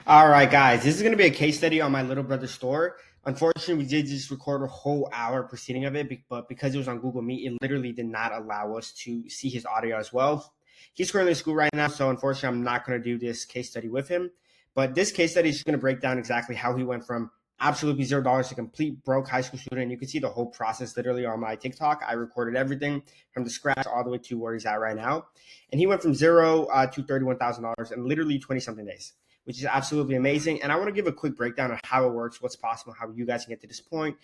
All right, guys, this is going to be a case study on my little brother's store. Unfortunately, we did just record a whole hour proceeding of it, but because it was on Google Meet, it literally did not allow us to see his audio as well. He's currently in school right now, so unfortunately, I'm not going to do this case study with him. But this case study is just going to break down exactly how he went from absolutely $0 to complete broke high school student. You can see the whole process literally on my TikTok. I recorded everything from the scratch all the way to where he's at right now. And he went from zero to $31,000 in literally 20 something days, which is absolutely amazing. And I want to give a quick breakdown of how it works, what's possible, how you guys can get to this point.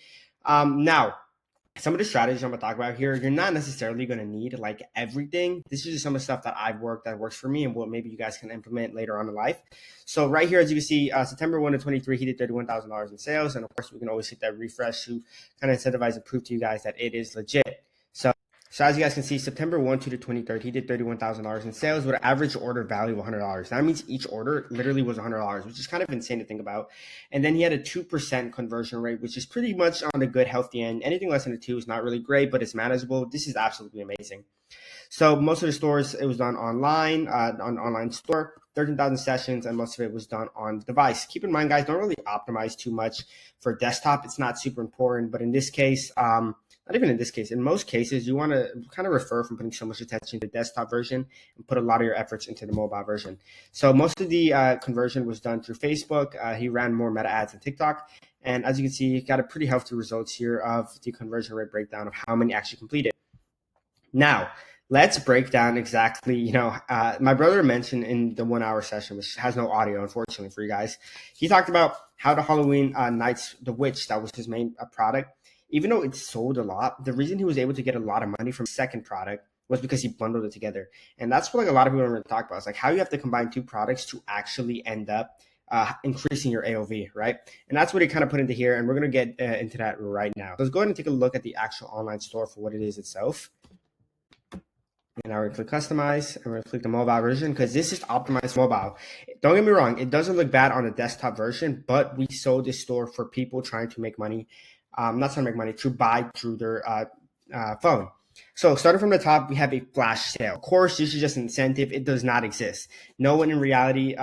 Now, some of the strategies I'm going to talk about here, you're not necessarily going to need like everything. This is just some of the stuff that I've worked that works for me and what maybe you guys can implement later on in life. So right here, as you can see, September 1 to 23, he did $31,000 in sales. And of course, we can always hit that refresh to kind of incentivize and prove to you guys that it is legit. So as you guys can see, September 1 to the 23rd, he did $31,000 in sales with an average order value of $100. That means each order literally was $100, which is kind of insane to think about. And then he had a 2% conversion rate, which is pretty much on the good, healthy end. Anything less than a 2 is not really great, but it's manageable. This is absolutely amazing. So most of the stores, it was done online, on online store, 13,000 sessions, and most of it was done on device. Keep in mind, guys, don't really optimize too much for desktop. It's not super important, but in this case, not even in this case, in most cases, you want to kind of refer from putting so much attention to the desktop version and put a lot of your efforts into the mobile version. So most of the conversion was done through Facebook. He ran more meta ads on TikTok. And as you can see, he got a pretty healthy results here of the conversion rate breakdown of how many actually completed. Now, let's break down exactly, my brother mentioned in the 1 hour session, which has no audio, unfortunately, for you guys. He talked about how the Halloween Nights, the Witch, that was his main product. Even though it sold a lot, the reason he was able to get a lot of money from the second product was because he bundled it together. And that's what like a lot of people don't really talk about. It's like how you have to combine two products to actually end up increasing your AOV, right? And that's what he kind of put into here. And we're going to get into that right now. So let's go ahead and take a look at the actual online store for what it is itself. And now we're going to click customize and we're going to click the mobile version because this is optimized mobile. Don't get me wrong, it doesn't look bad on the desktop version, but we sold this store for people trying to make money. Not trying to make money, to buy through their phone. So starting from the top, we have a flash sale. Of course, this is just an incentive. It does not exist. No one in reality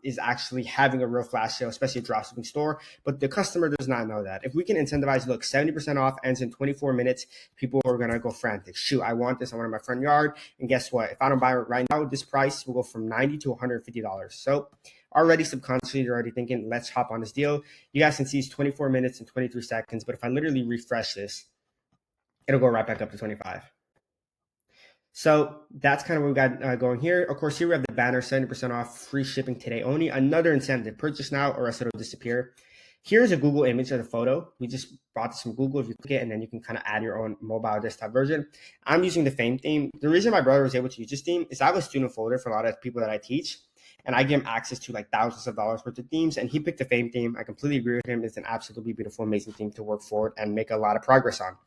is actually having a real flash sale, especially a dropshipping store, but the customer does not know that. If we can incentivize, look, 70% off ends in 24 minutes, people are going to go frantic. Shoot, I want this. I want it in my front yard. And guess what? If I don't buy it right now, this price will go from $90 to $150. So already subconsciously, you're already thinking, let's hop on this deal. You guys can see it's 24 minutes and 23 seconds, but if I literally refresh this, it'll go right back up to 25. So that's kind of what we got going here. Of course, here we have the banner, 70% off, free shipping today only. Another incentive, purchase now or else it'll disappear. Here's a Google image of the photo. We just brought this from Google. If you click it, and then you can kind of add your own mobile desktop version. I'm using the Fame theme. The reason my brother was able to use this theme is I have a student folder for a lot of people that I teach, and I give him access to like thousands of dollars worth of themes, and he picked the Fame theme. I completely agree with him. It's an absolutely beautiful, amazing theme to work forward and make a lot of progress on.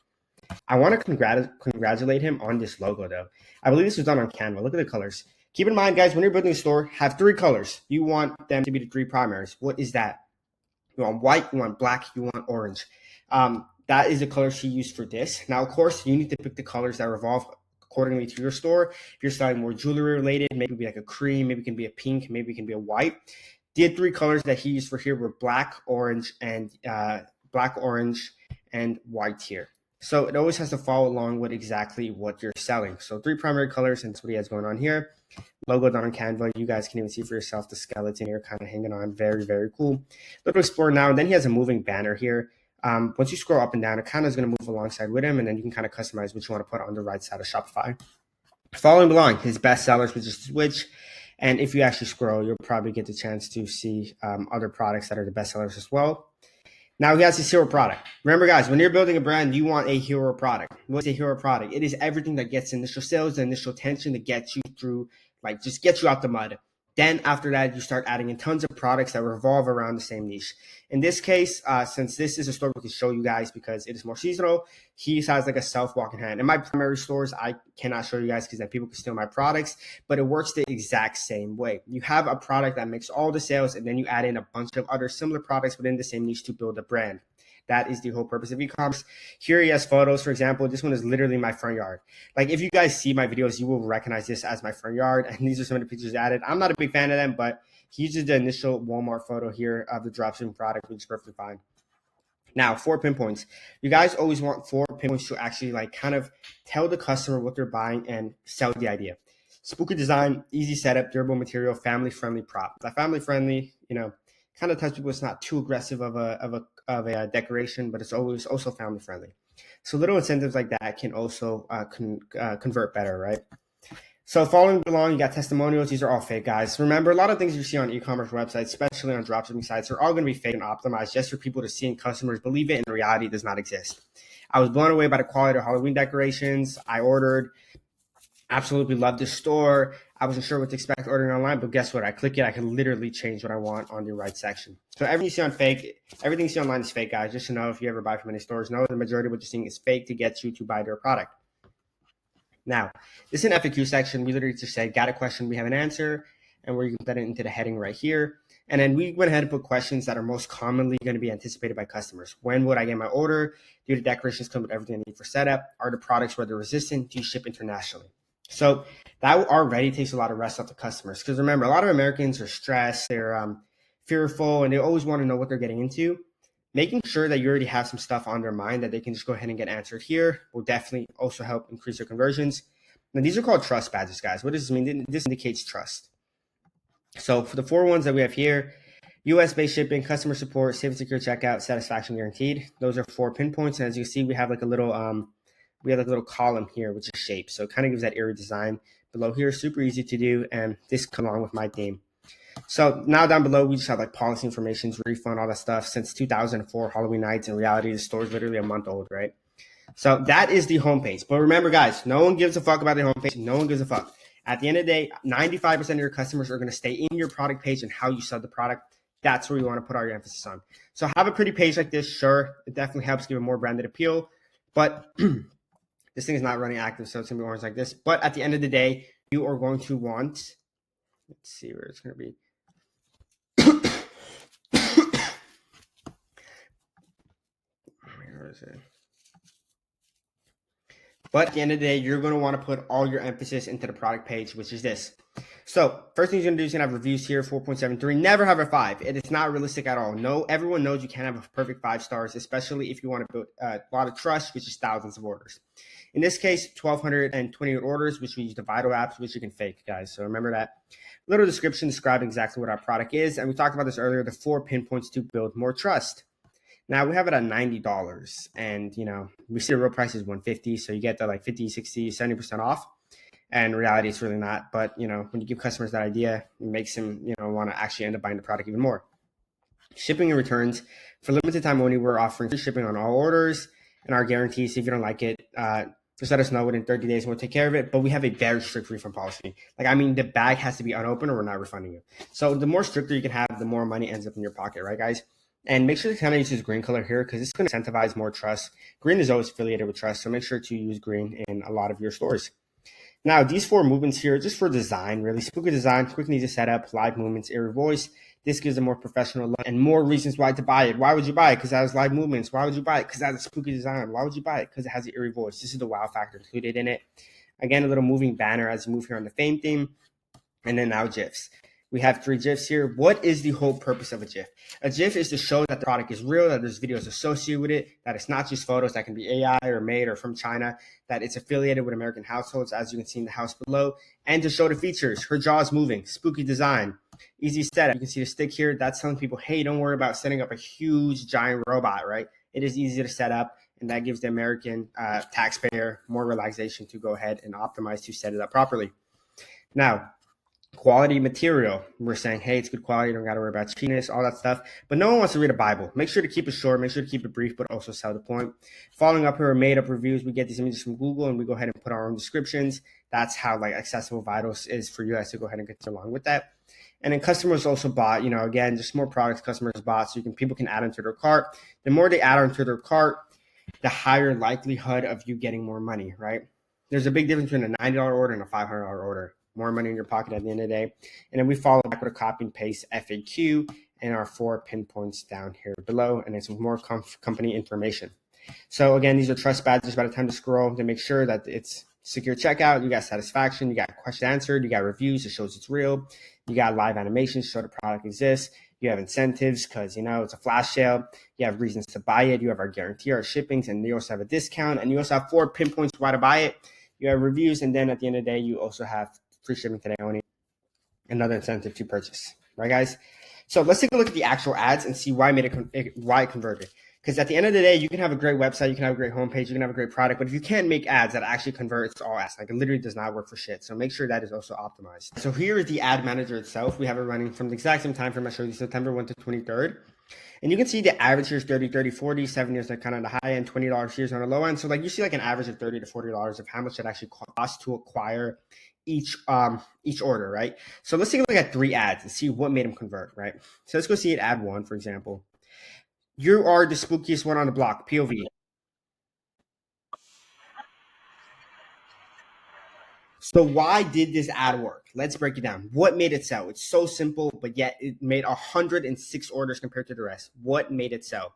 I want to congratulate him on this logo, though. I believe this was done on Canva. Look at the colors. Keep in mind, guys, when you're building a store, have 3 colors. You want them to be the 3 primaries. What is that? You want white, you want black, you want orange. That is the color she used for this. Now, of course, you need to pick the colors that revolve accordingly to your store. If you're selling more jewelry related, maybe it can be like a cream, maybe it can be a pink, maybe it can be a white. The 3 colors that he used for here were black, orange, and white here. So it always has to follow along with exactly what you're selling. So 3 primary colors, and that's what he has going on here. Logo done on Canva. You guys can even see for yourself the skeleton here kind of hanging on. Very, very cool. Let's explore now. And then he has a moving banner here. Once you scroll up and down, it kind of is going to move alongside with him, and then you can kind of customize what you want to put on the right side of Shopify. Following along, his best sellers, which is Switch. And if you actually scroll, you'll probably get the chance to see other products that are the best sellers as well. Now he has his hero product. Remember, guys, when you're building a brand, you want a hero product. What's a hero product? It is everything that gets initial sales, the initial tension that gets you through, like just get you out the mud. Then after that, you start adding in tons of products that revolve around the same niche. In this case, since this is a store we can show you guys because it is more seasonal, he has like a self-walking hand. In my primary stores, I cannot show you guys because then people can steal my products, but it works the exact same way. You have a product that makes all the sales, and then you add in a bunch of other similar products within the same niche to build a brand. That is the whole purpose of e-commerce. Here he has photos. For example, this one is literally my front yard. Like if you guys see my videos, you will recognize this as my front yard. And these are some of the pictures added. I'm not a big fan of them, but He uses the initial Walmart photo here of the dropshipping product, which is perfectly fine. Now, 4 pinpoints. You guys always want 4 pinpoints to actually like kind of tell the customer what they're buying and sell the idea. Spooky design, easy setup, durable material, family-friendly prop. That family-friendly, kind of tells people it's not too aggressive of a decoration, but it's always also family-friendly. So little incentives like that can also convert better, right? So following along, you got testimonials. These are all fake, guys. Remember, a lot of things you see on e-commerce websites, especially on dropshipping sites, are all going to be fake and optimized just for people to see and customers believe it, and reality does not exist. I was blown away by the quality of Halloween decorations. I ordered. Absolutely loved the store. I wasn't sure what to expect ordering online, but guess what? I click it. I can literally change what I want on the right section. So everything you see online is fake, guys. Just to know, if you ever buy from any stores, know the majority of what you're seeing is fake to get you to buy their product. Now, this is an FAQ section. We literally just said, got a question, we have an answer, and we're going to put it into the heading right here. And then we went ahead and put questions that are most commonly going to be anticipated by customers. When would I get my order? Do the decorations come with everything I need for setup? Are the products weather resistant? Do you ship internationally? So that already takes a lot of rest off the customers. Because remember, a lot of Americans are stressed, they're fearful, and they always want to know what they're getting into. Making sure that you already have some stuff on their mind that they can just go ahead and get answered here will definitely also help increase their conversions. Now, these are called trust badges, guys. What does this mean? This indicates trust. So for the 4 ones that we have here, US-based shipping, customer support, safe and secure checkout, satisfaction guaranteed. Those are 4 pinpoints. And as you see, we have like a little column here, which is shaped. So it kind of gives that eerie design below here. Super easy to do. And this comes along with my theme. So now down below, we just have like policy information, refund, all that stuff. Since 2004, Halloween nights. In reality, the store is literally a month old, right? So that is the homepage. But remember, guys, no one gives a fuck about the homepage. No one gives a fuck. At the end of the day, 95% of your customers are going to stay in your product page and how you sell the product. That's where you want to put all your emphasis on. So have a pretty page like this. Sure, it definitely helps give it more branded appeal. But this thing is not running active, so it's going to be orange like this. But at the end of the day, you are going to want, let's see where it's going to be. Where is it? But at the end of the day, you're going to want to put all your emphasis into the product page, which is this. So first thing you're going to do is you're going to have reviews here, 4.73. Never have a 5. It is not realistic at all. No, everyone knows you can't have a perfect 5 stars, especially if you want to build a lot of trust, which is thousands of orders. In this case, 1,228 orders, which we use the Vital apps, which you can fake, guys. So remember that. Little description describing exactly what our product is. And we talked about this earlier, the 4 pinpoints to build more trust. Now we have it at $90, and we see the real price is $150, so you get the like 50, 60, 70% off. And in reality, it's really not. But when you give customers that idea, it makes them want to actually end up buying the product even more. Shipping and returns, for limited time only, we're offering free shipping on all orders, and our guarantees, if you don't like it, just let us know within 30 days and we'll take care of it. But we have a very strict refund policy. The bag has to be unopened or we're not refunding you. So the more stricter you can have, the more money ends up in your pocket, right, guys? And make sure to kind of use this green color here because it's going to incentivize more trust. Green is always affiliated with trust, so make sure to use green in a lot of your stores. Now, these 4 movements here, just for design, really. Spooky design, quick and easy setup, live movements, eerie voice. This gives a more professional look and more reasons why to buy it. Why would you buy it? Because it has live movements. Why would you buy it? Because it has a spooky design. Why would you buy it? Because it has the eerie voice. This is the wow factor included in it. Again, a little moving banner as you move here on the fame theme. And then now GIFs. We have 3 GIFs here. What is the whole purpose of a GIF? A GIF is to show that the product is real, that there's videos associated with it, that it's not just photos that can be AI or made or from China, that it's affiliated with American households, as you can see in the house below, and to show the features. Her jaw is moving, spooky design, easy setup. You can see the stick here. That's telling people, hey, don't worry about setting up a huge giant robot, right? It is easy to set up, and that gives the American taxpayer more relaxation to go ahead and optimize to set it up properly. Now, quality material. We're saying, hey, it's good quality. You don't got to worry about cheapness, all that stuff. But no one wants to read a Bible. Make sure to keep it short. Make sure to keep it brief, but also sell the point. Following up here, made up reviews. We get these images from Google and we go ahead and put our own descriptions. That's how accessible Vitals is for you guys to go ahead and get along with that. And then customers also bought, again, just more products customers bought so people can add them to their cart. The more they add onto their cart, the higher likelihood of you getting more money, right? There's a big difference between a $90 order and a $500 order. More money in your pocket at the end of the day. And then we follow back with a copy and paste FAQ and our 4 pinpoints down here below. And it's more company information. So again, these are trust badges by the time to scroll to make sure that it's secure checkout. You got satisfaction. You got questions answered. You got reviews. It shows it's real. You got live animations, show the product exists. You have incentives because, it's a flash sale. You have reasons to buy it. You have our guarantee, our shippings, and you also have a discount. And you also have 4 pinpoints why to buy it. You have reviews. And then at the end of the day, you also have free shipping today only. Another incentive to purchase. Right, guys? So let's take a look at the actual ads and see why it converted. Because at the end of the day, you can have a great website, you can have a great homepage, you can have a great product, but if you can't make ads that actually convert, it's all ads. Like, it literally does not work for shit. So make sure that is also optimized. So here is the ad manager itself. We have it running from the exact same time frame I showed you, September 1 to 23rd. And you can see the average here is 30, 30, 40, 7 years are kind of the high end, $20 here is on the low end. So like you see like an average of $30 to $40 of how much it actually costs to acquire each order, right? So let's take a look at 3 ads and see what made them convert, right? So let's go see it. Ad 1, for example. You are the spookiest one on the block, POV. So why did this ad work? Let's break it down. What made it sell? It's so simple, but yet it made 106 orders compared to the rest. What made it sell?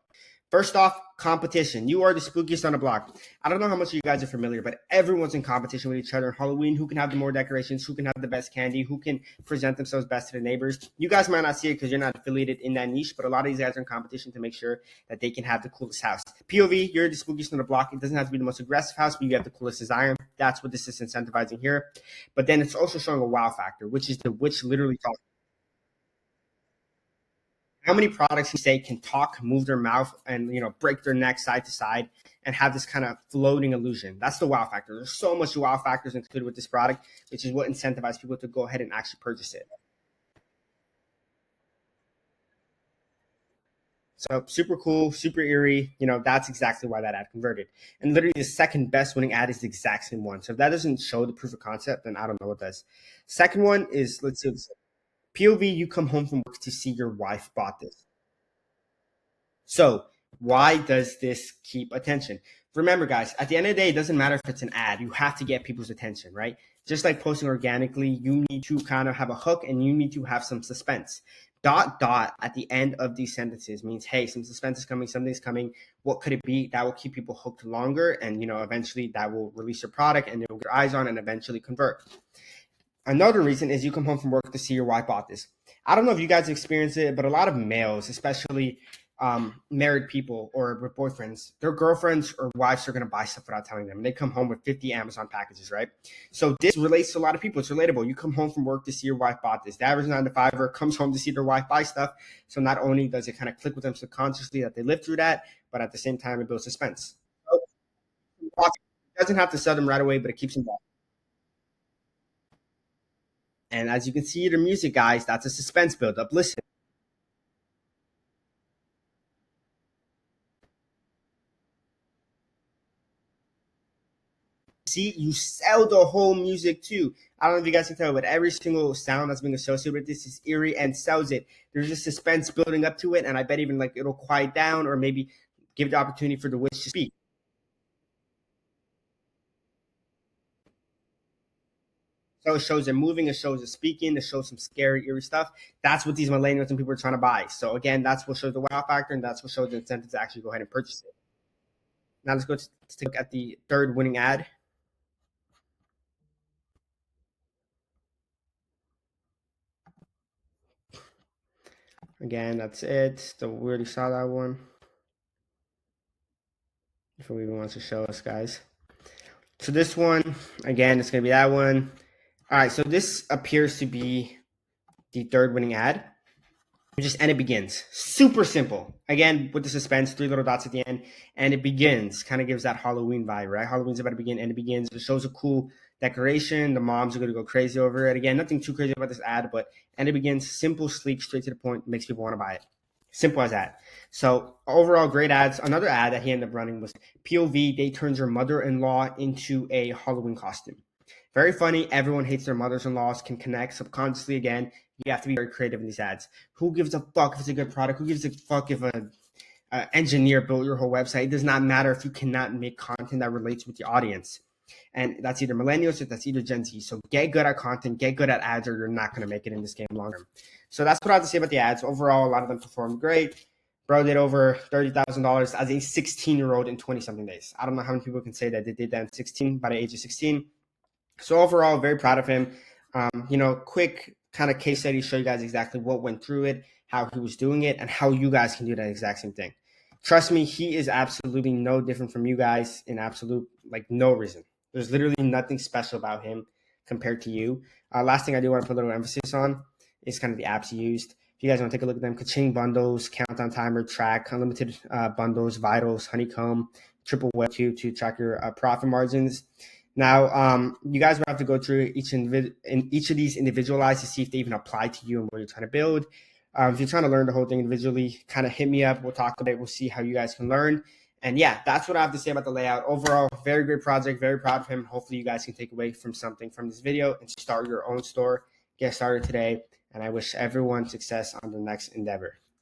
First off, competition. You are the spookiest on the block. I don't know how much of you guys are familiar, but everyone's in competition with each other on Halloween. Who can have the more decorations? Who can have the best candy? Who can present themselves best to the neighbors? You guys might not see it because you're not affiliated in that niche, but a lot of these guys are in competition to make sure that they can have the coolest house. POV, you're the spookiest on the block. It doesn't have to be the most aggressive house, but you have the coolest design. That's what this is incentivizing here. But then it's also showing a wow factor, which is the witch literally talks. How many products you say can talk, move their mouth, and break their neck side to side and have this kind of floating illusion? That's the wow factor. There's so much wow factors included with this product, which is what incentivizes people to go ahead and actually purchase it. So super cool, super eerie. That's exactly why that ad converted. And literally the second best winning ad is the exact same one. So if that doesn't show the proof of concept, then I don't know what does. Second one is, let's see, POV, you come home from work to see your wife bought this. So why does this keep attention? Remember, guys, at the end of the day, it doesn't matter if it's an ad. You have to get people's attention, right? Just like posting organically, you need to kind of have a hook and you need to have some suspense. Dot, dot at the end of these sentences means, hey, some suspense is coming, something's coming. What could it be? That will keep people hooked longer. And, eventually that will release your product and you'll get your eyes on and eventually convert. Another reason is you come home from work to see your wife bought this. I don't know if you guys experience it, but a lot of males, especially married people or with boyfriends, their girlfriends or wives are going to buy stuff without telling them. And they come home with 50 Amazon packages, right? So this relates to a lot of people. It's relatable. You come home from work to see your wife bought this. The average 9-to-5er comes home to see their wife buy stuff. So not only does it kind of click with them subconsciously that they lived through that, but at the same time, it builds suspense. So it doesn't have to sell them right away, but it keeps them involved. And as you can see, the music, guys, that's a suspense buildup. Listen. See, you sell the whole music too. I don't know if you guys can tell, but every single sound that's being associated with this is eerie and sells it. There's a suspense building up to it, and I bet even like it'll quiet down or maybe give the opportunity for the witch to speak. So it shows it moving, it shows it speaking, it shows some scary, eerie stuff. That's what these millennials and people are trying to buy. So again, that's what shows the wow factor, and that's what shows the incentive to actually go ahead and purchase it. Now let's go to take a look at the third winning ad. Again, that's it. So we already saw that one. If we even wants to show us, guys. So this one, again, it's going to be that one. All right, so this appears to be the third winning ad. And it begins. Super simple. Again, with the suspense, 3 little dots at the end, and it begins. Kind of gives that Halloween vibe, right? Halloween's about to begin, and it begins. It shows a cool decoration. The moms are going to go crazy over it. Again, nothing too crazy about this ad, and it begins. Simple, sleek, straight to the point, makes people want to buy it. Simple as that. So overall, great ads. Another ad that he ended up running was POV, they turns your mother-in-law into a Halloween costume. Very funny. Everyone hates their mothers-in-laws, can connect subconsciously. Again, you have to be very creative in these ads. Who gives a fuck if it's a good product? Who gives a fuck if an engineer built your whole website? It does not matter if you cannot make content that relates with the audience. And that's either millennials or that's either Gen Z. So get good at content, get good at ads, or you're not going to make it in this game long term. So that's what I have to say about the ads. Overall, a lot of them performed great. Bro did over $30,000 as a 16-year-old in 20-something days. I don't know how many people can say that they did that by the age of 16. So overall, very proud of him. Quick kind of case study, show you guys exactly what went through it, how he was doing it, and how you guys can do that exact same thing. Trust me, he is absolutely no different from you guys in absolute, like, no reason. There's literally nothing special about him compared to you. Last thing I do want to put a little emphasis on is kind of the apps he used. If you guys want to take a look at them, Kaching bundles, countdown timer, track, unlimited bundles, vitals, honeycomb, triple web to track your profit margins. Now, you guys will have to go through each of these individualized to see if they even apply to you and what you're trying to build. If you're trying to learn the whole thing individually, kind of hit me up. We'll talk about it. We'll see how you guys can learn. And yeah, that's what I have to say about the layout. Overall, very great project. Very proud of him. Hopefully you guys can take away from something from this video and start your own store. Get started today. And I wish everyone success on the next endeavor.